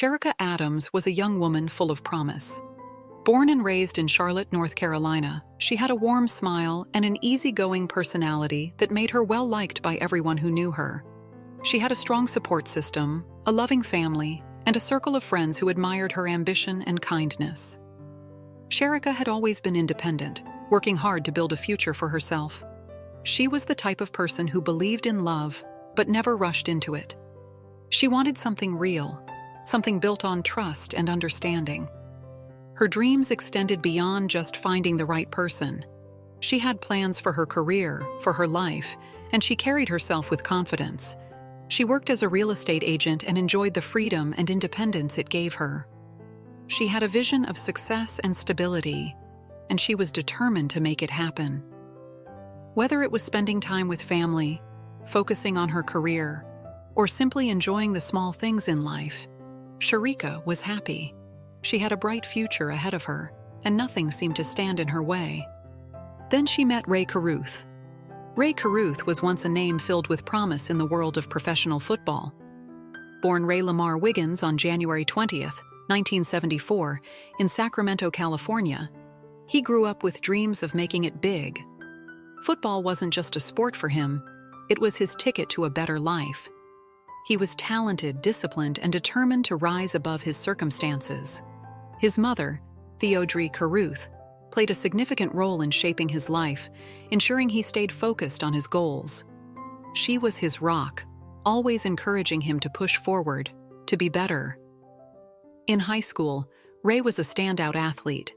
Sharika Adams was a young woman full of promise. Born and raised in Charlotte, North Carolina, she had a warm smile and an easygoing personality that made her well-liked by everyone who knew her. She had a strong support system, a loving family, and a circle of friends who admired her ambition and kindness. Sharika had always been independent, working hard to build a future for herself. She was the type of person who believed in love, but never rushed into it. She wanted something real, something built on trust and understanding. Her dreams extended beyond just finding the right person. She had plans for her career, for her life, and she carried herself with confidence. She worked as a real estate agent and enjoyed the freedom and independence it gave her. She had a vision of success and stability, and she was determined to make it happen. Whether it was spending time with family, focusing on her career, or simply enjoying the small things in life, Sharika was happy. She had a bright future ahead of her, and nothing seemed to stand in her way. Then she met Rae Carruth. Rae Carruth was once a name filled with promise in the world of professional football. Born Ray Lamar Wiggins on January 20th, 1974, in Sacramento, California, he grew up with dreams of making it big. Football wasn't just a sport for him, it was his ticket to a better life. He was talented, disciplined, and determined to rise above his circumstances. His mother, Rae Carruth, played a significant role in shaping his life, ensuring he stayed focused on his goals. She was his rock, always encouraging him to push forward, to be better. In high school, Ray was a standout athlete.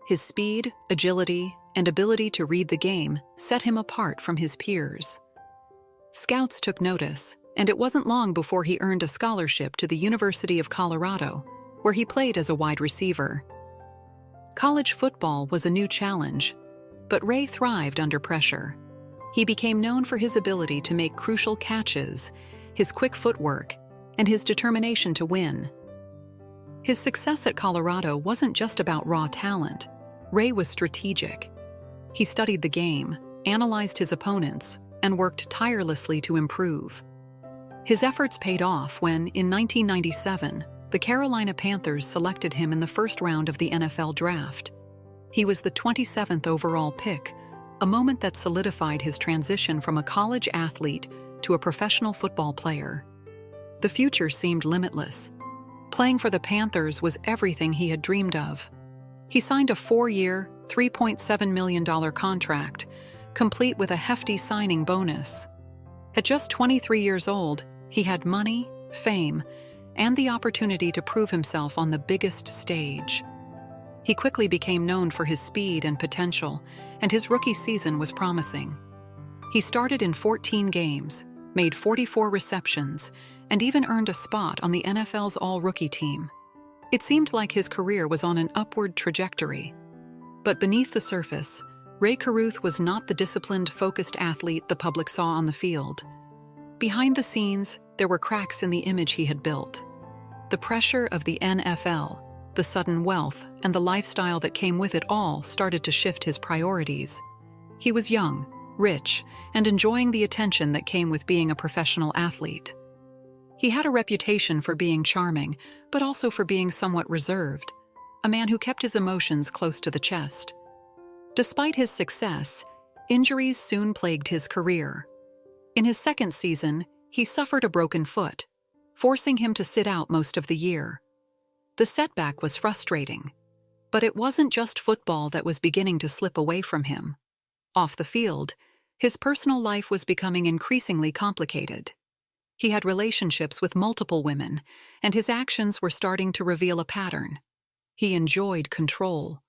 His speed, agility, and ability to read the game set him apart from his peers. Scouts took notice, and it wasn't long before he earned a scholarship to the University of Colorado, where he played as a wide receiver. College football was a new challenge, but Ray thrived under pressure. He became known for his ability to make crucial catches, his quick footwork, and his determination to win. His success at Colorado wasn't just about raw talent. Ray was strategic. He studied the game, analyzed his opponents, and worked tirelessly to improve. His efforts paid off when, in 1997, the Carolina Panthers selected him in the first round of the NFL draft. He was the 27th overall pick, a moment that solidified his transition from a college athlete to a professional football player. The future seemed limitless. Playing for the Panthers was everything he had dreamed of. He signed a 4-year, $3.7 million contract, complete with a hefty signing bonus. At just 23 years old, he had money, fame, and the opportunity to prove himself on the biggest stage. He quickly became known for his speed and potential, and his rookie season was promising. He started in 14 games, made 44 receptions, and even earned a spot on the NFL's all-rookie team. It seemed like his career was on an upward trajectory. But beneath the surface, Rae Carruth was not the disciplined, focused athlete the public saw on the field. Behind the scenes, there were cracks in the image he had built. The pressure of the NFL, the sudden wealth, and the lifestyle that came with it all started to shift his priorities. He was young, rich, and enjoying the attention that came with being a professional athlete. He had a reputation for being charming, but also for being somewhat reserved, a man who kept his emotions close to the chest. Despite his success, injuries soon plagued his career. In his second season, he suffered a broken foot, forcing him to sit out most of the year. The setback was frustrating, but it wasn't just football that was beginning to slip away from him. Off the field, his personal life was becoming increasingly complicated. He had relationships with multiple women, and his actions were starting to reveal a pattern. He enjoyed control.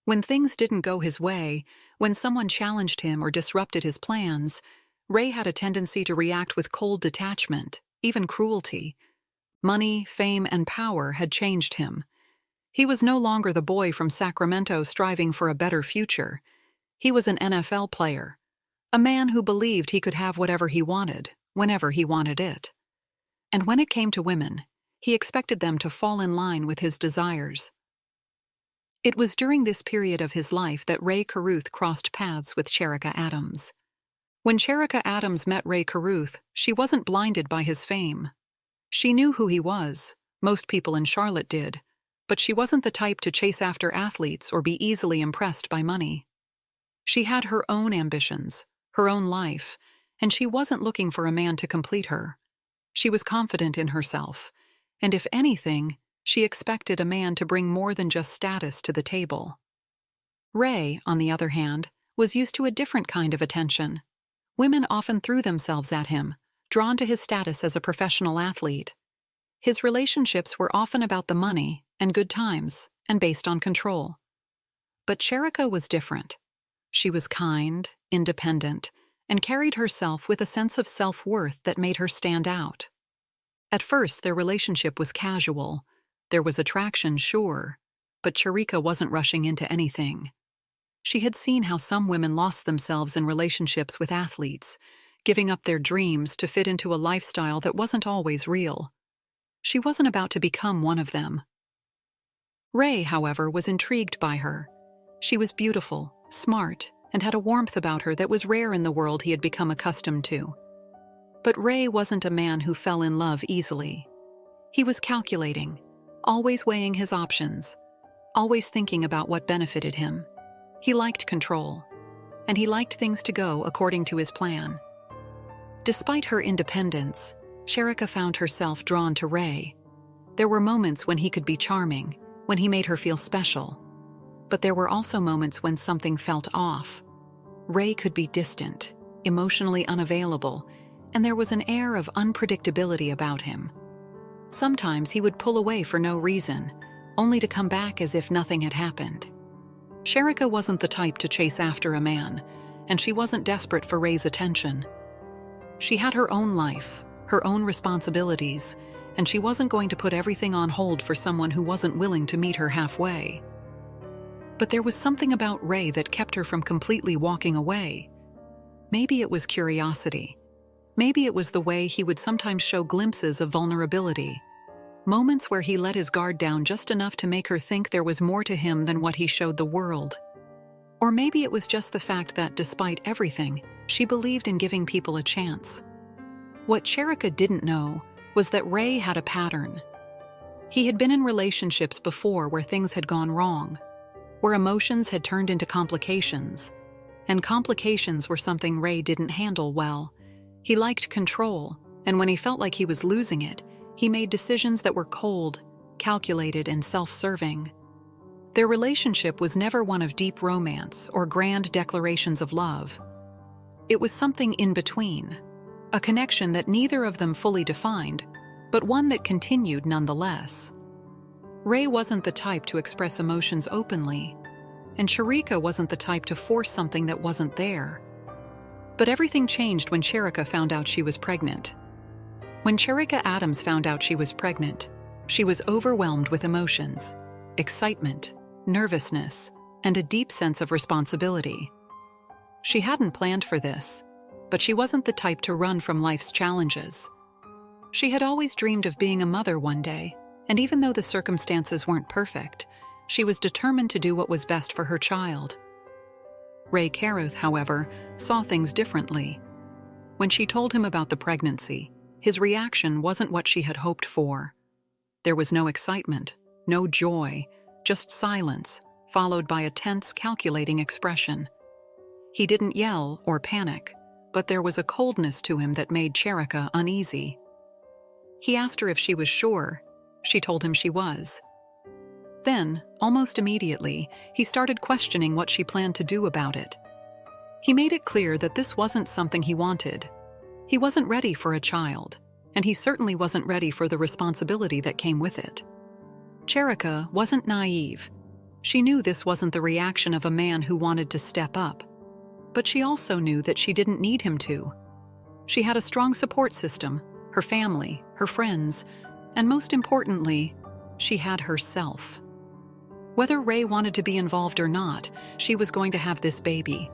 When things didn't go his way, when someone challenged him or disrupted his plans, Ray had a tendency to react with cold detachment, even cruelty. Money, fame, and power had changed him. He was no longer the boy from Sacramento striving for a better future. He was an NFL player, a man who believed he could have whatever he wanted, whenever he wanted it. And when it came to women, he expected them to fall in line with his desires. It was during this period of his life that Rae Carruth crossed paths with Sharika Adams. When Sharika Adams met Rae Carruth, she wasn't blinded by his fame. She knew who he was, Most people in Charlotte did, but she wasn't the type to chase after athletes or be easily impressed by money. She had her own ambitions, her own life, and she wasn't looking for a man to complete her. She was confident in herself, and if anything, she expected a man to bring more than just status to the table. Rae, on the other hand, was used to a different kind of attention. Women often threw themselves at him, drawn to his status as a professional athlete. His relationships were often about the money and good times, and based on control. But Sharika was different. She was kind, independent, and carried herself with a sense of self-worth that made her stand out. At first, their relationship was casual. There was attraction, sure, but Sharika wasn't rushing into anything. She had seen how some women lost themselves in relationships with athletes, giving up their dreams to fit into a lifestyle that wasn't always real. She wasn't about to become one of them. Rae, however, was intrigued by her. She was beautiful, smart, and had a warmth about her that was rare in the world he had become accustomed to. But Rae wasn't a man who fell in love easily. He was calculating, always weighing his options, always thinking about what benefited him. He liked control, and he liked things to go according to his plan. Despite her independence, Sharika found herself drawn to Rae. There were moments when he could be charming, when he made her feel special. But there were also moments when something felt off. Rae could be distant, emotionally unavailable, and there was an air of unpredictability about him. Sometimes he would pull away for no reason, only to come back as if nothing had happened. Sharika wasn't the type to chase after a man, and she wasn't desperate for Rae's attention. She had her own life, her own responsibilities, and she wasn't going to put everything on hold for someone who wasn't willing to meet her halfway. But there was something about Rae that kept her from completely walking away. Maybe it was curiosity. Maybe it was the way he would sometimes show glimpses of vulnerability. Moments where he let his guard down just enough to make her think there was more to him than what he showed the world. Or maybe it was just the fact that, despite everything, she believed in giving people a chance. What Sharika didn't know was that Rae had a pattern. He had been in relationships before where things had gone wrong, where emotions had turned into complications, and complications were something Rae didn't handle well. He liked control, and when he felt like he was losing it, he made decisions that were cold, calculated, and self-serving. Their relationship was never one of deep romance or grand declarations of love. It was something in between, a connection that neither of them fully defined, but one that continued nonetheless. Rae wasn't the type to express emotions openly, and Sharika wasn't the type to force something that wasn't there. But everything changed when Sharika found out she was pregnant. When Sharika Adams found out she was pregnant, she was overwhelmed with emotions, excitement, nervousness, and a deep sense of responsibility. She hadn't planned for this, but she wasn't the type to run from life's challenges. She had always dreamed of being a mother one day, and even though the circumstances weren't perfect, she was determined to do what was best for her child. Rae Carruth, however, saw things differently. When she told him about the pregnancy, his reaction wasn't what she had hoped for. There was no excitement, no joy, just silence, followed by a tense, calculating expression. He didn't yell or panic, but there was a coldness to him that made Sharika uneasy. He asked her if she was sure. She told him she was. Then, almost immediately, he started questioning what she planned to do about it. He made it clear that this wasn't something he wanted. He wasn't ready for a child, and he certainly wasn't ready for the responsibility that came with it. Sharika wasn't naive. She knew this wasn't the reaction of a man who wanted to step up. But she also knew that she didn't need him to. She had a strong support system, her family, her friends, and most importantly, she had herself. Whether Rae wanted to be involved or not, she was going to have this baby.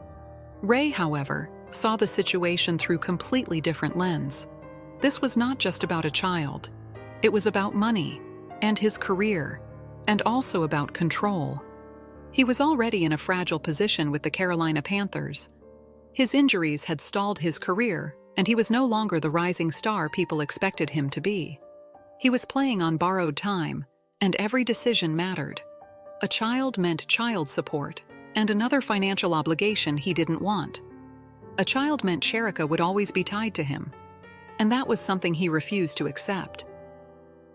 Rae, however, saw the situation through completely different lens. This was not just about a child. It was about money, and his career, and also about control. He was already in a fragile position with the Carolina Panthers. His injuries had stalled his career, and he was no longer the rising star people expected him to be. He was playing on borrowed time, and every decision mattered. A child meant child support, and another financial obligation he didn't want. A child meant Sharika would always be tied to him, and that was something he refused to accept.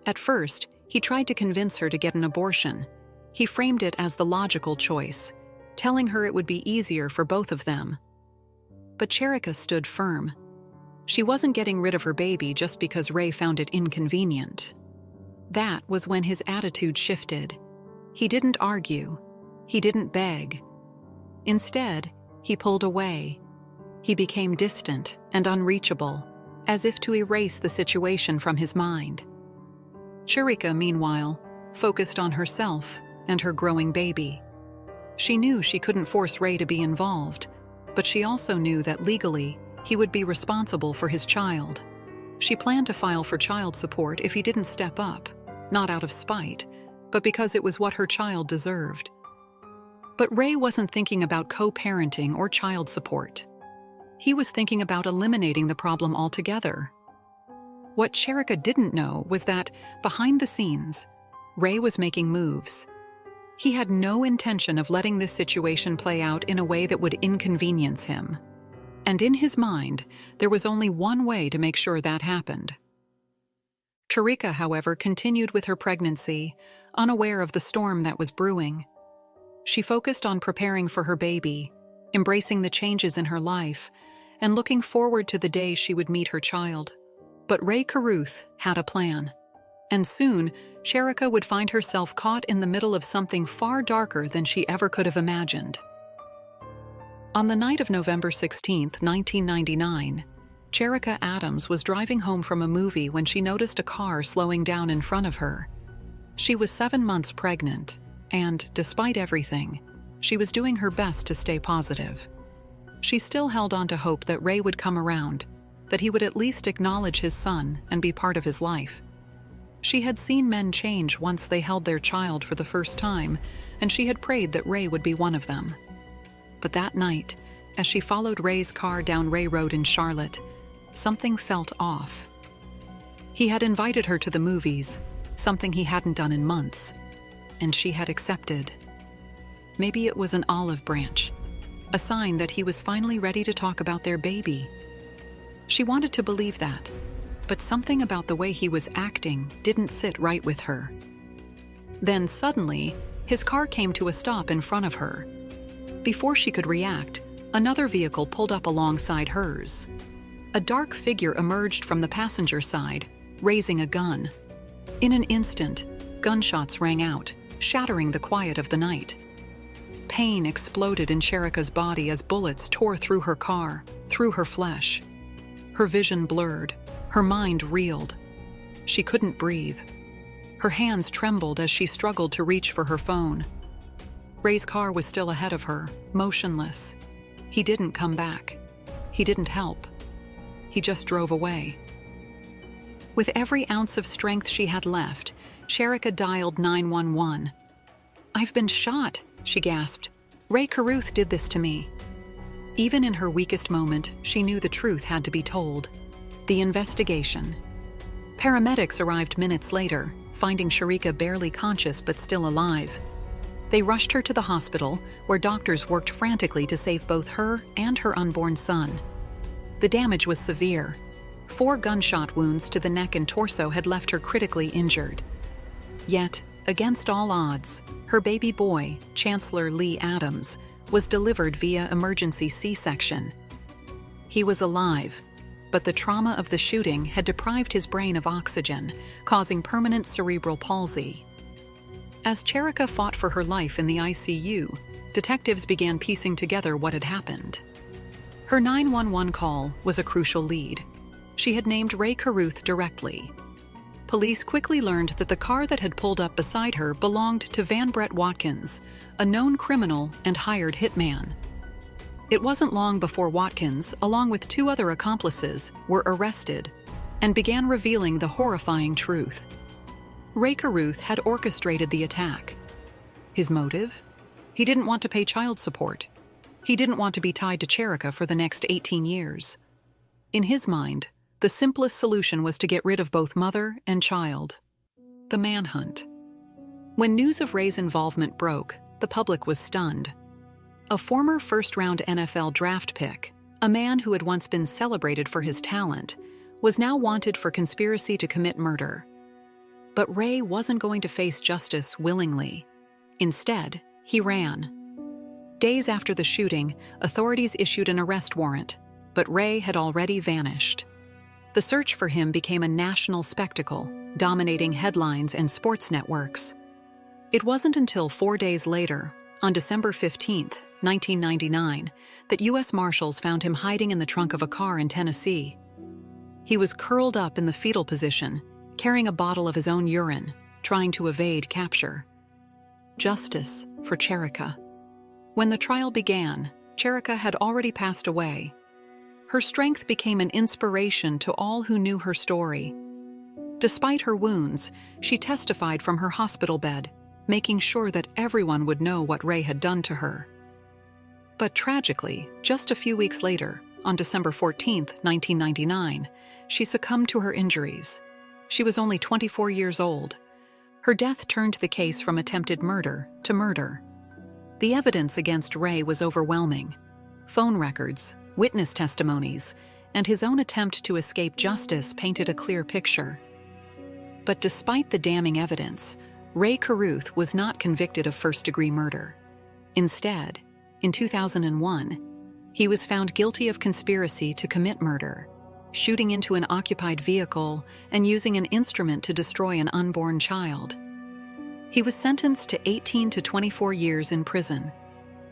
At first, he tried to convince her to get an abortion. He framed it as the logical choice, telling her it would be easier for both of them. But Sharika stood firm. She wasn't getting rid of her baby just because Rae found it inconvenient. That was when his attitude shifted. He didn't argue. He didn't beg. Instead, he pulled away. He became distant and unreachable, as if to erase the situation from his mind. Sharika, meanwhile, focused on herself and her growing baby. She knew she couldn't force Rae to be involved, but she also knew that legally, he would be responsible for his child. She planned to file for child support if he didn't step up, not out of spite, but because it was what her child deserved. But Rae wasn't thinking about co-parenting or child support. He was thinking about eliminating the problem altogether. What Sharika didn't know was that, behind the scenes, Rae was making moves. He had no intention of letting this situation play out in a way that would inconvenience him. And in his mind, there was only one way to make sure that happened. Sharika, however, continued with her pregnancy, unaware of the storm that was brewing. She focused on preparing for her baby, embracing the changes in her life, and looking forward to the day she would meet her child. But Rae Carruth had a plan. And soon, Sharika would find herself caught in the middle of something far darker than she ever could have imagined. On the night of November 16, 1999, Sharika Adams was driving home from a movie when she noticed a car slowing down in front of her. She was 7 months pregnant, and, despite everything, she was doing her best to stay positive. She still held on to hope that Rae would come around, that he would at least acknowledge his son and be part of his life. She had seen men change once they held their child for the first time, and she had prayed that Rae would be one of them. But that night, as she followed Rae's car down Rae Road in Charlotte, something felt off. He had invited her to the movies, something he hadn't done in months, and she had accepted. Maybe it was an olive branch, a sign that he was finally ready to talk about their baby. She wanted to believe that, but something about the way he was acting didn't sit right with her. Then suddenly, his car came to a stop in front of her. Before she could react, another vehicle pulled up alongside hers. A dark figure emerged from the passenger side, raising a gun. In an instant, gunshots rang out, shattering the quiet of the night. Pain exploded in Sharika's body as bullets tore through her car, through her flesh. Her vision blurred, her mind reeled. She couldn't breathe. Her hands trembled as she struggled to reach for her phone. Rae's car was still ahead of her, motionless. He didn't come back. He didn't help. He just drove away. With every ounce of strength she had left, Sharika dialed 911. "I've been shot," she gasped. "Rae Carruth did this to me." Even in her weakest moment, she knew the truth had to be told. The investigation. Paramedics arrived minutes later, finding Sharika barely conscious but still alive. They rushed her to the hospital, where doctors worked frantically to save both her and her unborn son. The damage was severe. 4 gunshot wounds to the neck and torso had left her critically injured. Yet, against all odds, her baby boy, Chancellor Lee Adams, was delivered via emergency C-section. He was alive, but the trauma of the shooting had deprived his brain of oxygen, causing permanent cerebral palsy. As Sharika fought for her life in the ICU, detectives began piecing together what had happened. Her 911 call was a crucial lead. She had named Rae Carruth directly. Police quickly learned that the car that had pulled up beside her belonged to Van Brett Watkins, a known criminal and hired hitman. It wasn't long before Watkins, along with 2 other accomplices, were arrested and began revealing the horrifying truth. Rae Carruth had orchestrated the attack. His motive? He didn't want to pay child support. He didn't want to be tied to Sharika for the next 18 years. In his mind, The simplest solution was to get rid of both mother and child. The manhunt. When news of Rae's involvement broke, the public was stunned. A former first-round NFL draft pick, a man who had once been celebrated for his talent, was now wanted for conspiracy to commit murder. But Rae wasn't going to face justice willingly. Instead, he ran. Days after the shooting, authorities issued an arrest warrant, but Rae had already vanished. The search for him became a national spectacle, dominating headlines and sports networks. It wasn't until 4 days later, on December 15, 1999, that U.S. Marshals found him hiding in the trunk of a car in Tennessee. He was curled up in the fetal position, carrying a bottle of his own urine, trying to evade capture. Justice for Sharika. When the trial began, Sharika had already passed away. Her strength became an inspiration to all who knew her story. Despite her wounds, she testified from her hospital bed, making sure that everyone would know what Rae had done to her. But tragically, just a few weeks later, on December 14, 1999, she succumbed to her injuries. She was only 24 years old. Her death turned the case from attempted murder to murder. The evidence against Rae was overwhelming. Phone records, witness testimonies, and his own attempt to escape justice painted a clear picture. But despite the damning evidence, Rae Carruth was not convicted of first-degree murder. Instead, in 2001, he was found guilty of conspiracy to commit murder, shooting into an occupied vehicle and using an instrument to destroy an unborn child. He was sentenced to 18 to 24 years in prison,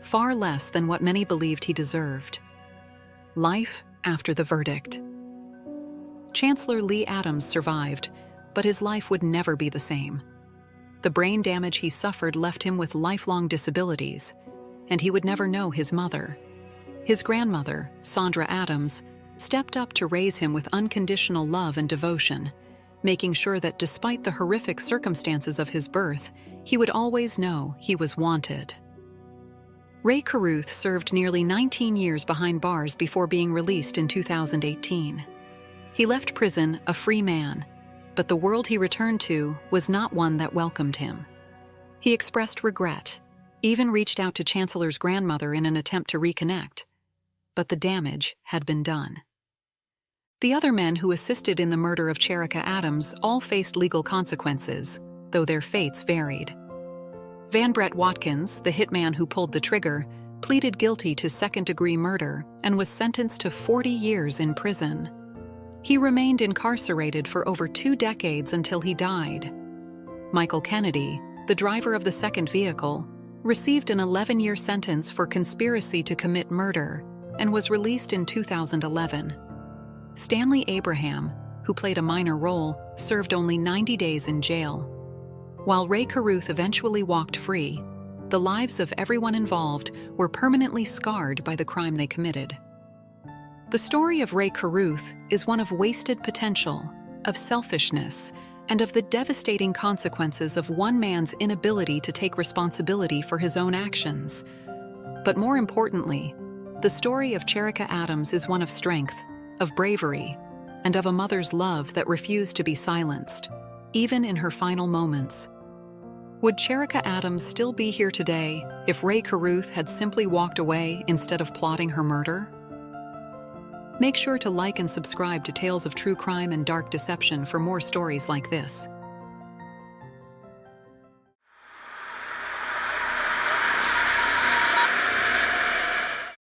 far less than what many believed he deserved. Life after the verdict. Chancellor Rae Adams survived, but his life would never be the same. The brain damage he suffered left him with lifelong disabilities, and he would never know his mother. His grandmother, Sharika Adams, stepped up to raise him with unconditional love and devotion, making sure that despite the horrific circumstances of his birth, he would always know he was wanted. Rae Carruth served nearly 19 years behind bars before being released in 2018. He left prison a free man, but the world he returned to was not one that welcomed him. He expressed regret, even reached out to Chancellor's grandmother in an attempt to reconnect, but the damage had been done. The other men who assisted in the murder of Sharika Adams all faced legal consequences, though their fates varied. Van Brett Watkins, the hitman who pulled the trigger, pleaded guilty to second-degree murder and was sentenced to 40 years in prison. He remained incarcerated for over 2 decades until he died. Michael Kennedy, the driver of the second vehicle, received an 11-year sentence for conspiracy to commit murder and was released in 2011. Stanley Abraham, who played a minor role, served only 90 days in jail. While Rae Carruth eventually walked free, the lives of everyone involved were permanently scarred by the crime they committed. The story of Rae Carruth is one of wasted potential, of selfishness, and of the devastating consequences of one man's inability to take responsibility for his own actions. But more importantly, the story of Sharika Adams is one of strength, of bravery, and of a mother's love that refused to be silenced, even in her final moments. Would Sharika Adams still be here today if Rae Carruth had simply walked away instead of plotting her murder? Make sure to like and subscribe to Tales of True Crime and Dark Deception for more stories like this.